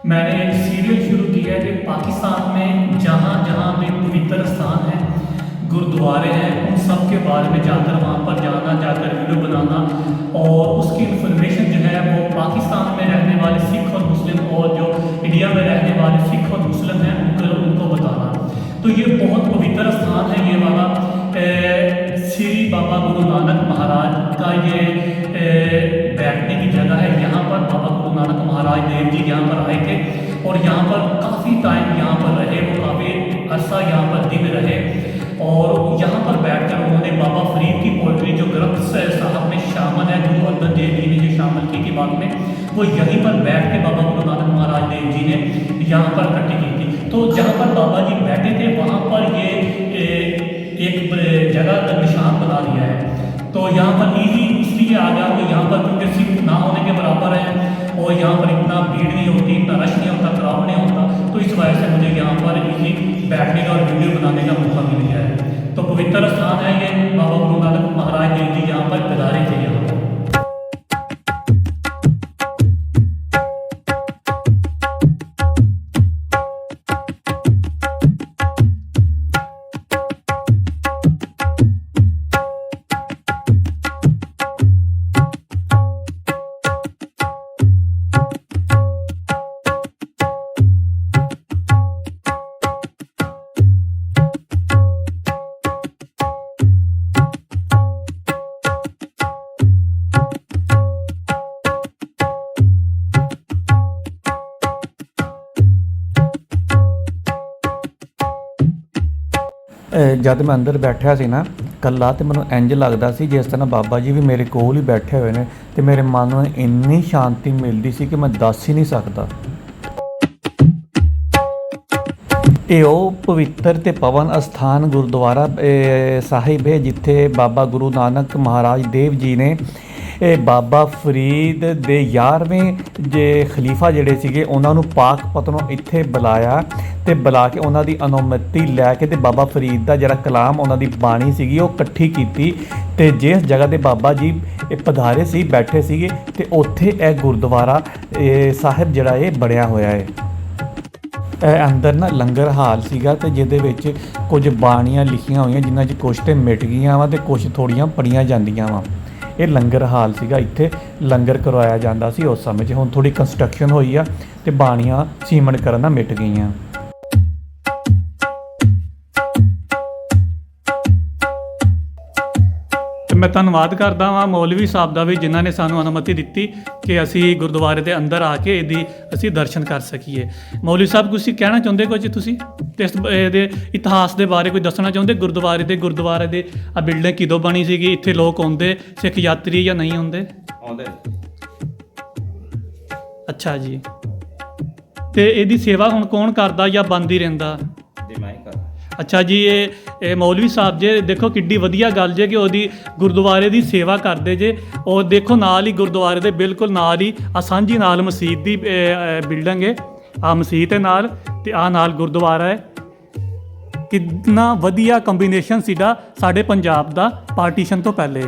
मैंने एक सीरियल शुरू किया है कि पाकिस्तान में जहाँ जहाँ भी पवित्र स्थान है, गुरुद्वारे हैं, उन सब के बारे में जाकर वहाँ पर जाना, जाकर वीडियो बनाना और उसकी इन्फॉर्मेशन जो है वो पाकिस्तान में रहने वाले सिख और मुस्लिम और जो इंडिया में रहने वाले सिख और मुस्लिम हैं उनको बताना। तो ये बहुत पवित्र स्थान है ये वाला। श्री बाबा गुरु नानक महाराज का ये बैठने की जगह है। यहाँ पर बाबा गुरु नानक महाराज देव जी यहाँ पर आए थे और यहाँ पर काफ़ी टाइम यहाँ पर रहे, वो काफ़ी अरसा यहाँ पर दिन रहे और यहाँ पर बैठकर उन्होंने बाबा फरीद की पोइट्री जो ग्रंथ साहब में शामिल है, गुरु अर्जन देव जी ने जो शामिल की थी बाद में, वो यहीं पर बैठ के बाबा गुरु नानक महाराज देव जी ने यहाँ पर इकट्ठी की थी। तो जहाँ पर बाबा जी बैठे थे वहाँ पर ये एक जगह का निशान बना दिया है। तो यहाँ पर ईजी इसलिए आ गया तो यहाँ पर क्योंकि सिर्फ ना होने के बराबर है और यहाँ पर इतना भीड़ नहीं होती, इतना रश नहीं होता, क्राउड नहीं होता, तो इस वजह से मुझे यहाँ पर ईजी बैठने का और वीडियो बनाने का मौका मिल गया है। तो पवित्र स्थान है ये, बाबा गुरु नानक महाराज देव जी यहाँ पर पधारे थे। यहाँ पर जद मैं अंदर बैठा सी ना कल्ला तो मैं इंज लगता सी जिस तरह बाबा जी भी मेरे कोल ही बैठे हुए हैं तो मेरे मन में इन्नी शांति मिलती सी कि मैं दस ही नहीं सकता। ये पवित्र ते पवन स्थान गुरुद्वारा साहिब है जिथे बाबा गुरु नानक महाराज देव जी ने बाबा फरीद दे 11वें जे खलीफा जिहड़े सीगे उन्हां नूं पाक पतनों इत्थे बुलाया ते बुला के उन्हां दी अनुमति लैके ते बाबा फरीद दा जिहड़ा कलाम उन्हां दी बाणी सीगी वो इकट्ठी कीती ते जिस जगह ते बाबा जी पधारे सी बैठे सीगे ते उत्थे यह गुरुद्वारा साहिब जिहड़ा ये बणिया होया है। अंदर ना लंगर हाल सीगा ते जिहदे विच कुछ बाणियां लिखियां होईयां जिन्हां च कुछ ते मिट गईयां वा ते कुछ थोड़ियां पढ़ियां जांदियां वा। ये लंगर हाल सीगा, इत्थे लंगर करवाया जांदा सी उस समय 'च। हुण थोड़ी कंस्ट्रक्शन होई आ ते बाणियां सीमन करना मिट गईयां। मैं धन्नवाद करदा वां मौलवी साहब दा भी जिन्हां ने सानू अनुमति दित्ती कि असी गुरुद्वारे दे अंदर आके इहदी असी दर्शन कर सकीए। मौलवी साहब कुछ कहना चाहुंदे कुछ तुसीं इस दे इतिहास दे बारे कोई दसना चाहुंदे? गुरुद्वारे दे आ बिल्डिंग किदों बनी सीगी, इत्थे लोक आउंदे सिख यात्री या नहीं आउंदे? आउंदे। अच्छा जी, ते इहदी सेवा हुण कौन करदा या बंद ही रहिंदा? अच्छा जी, ये मौलवी साहब जे देखो किड्डी वधिया गल जे कि ओहदी गुरुद्वारे दी सेवा करदे जे। और देखो नाल ही गुरुद्वारे दे बिल्कुल नाल ही आ सांझी नाल मसीत दी बिल्डिंग है, आ मसीत है नाल ते आ नाल गुरुद्वारा है। कितना वधिया कंबीनेशन सीगा साडे पंजाब दा पार्टीशन तो पहले।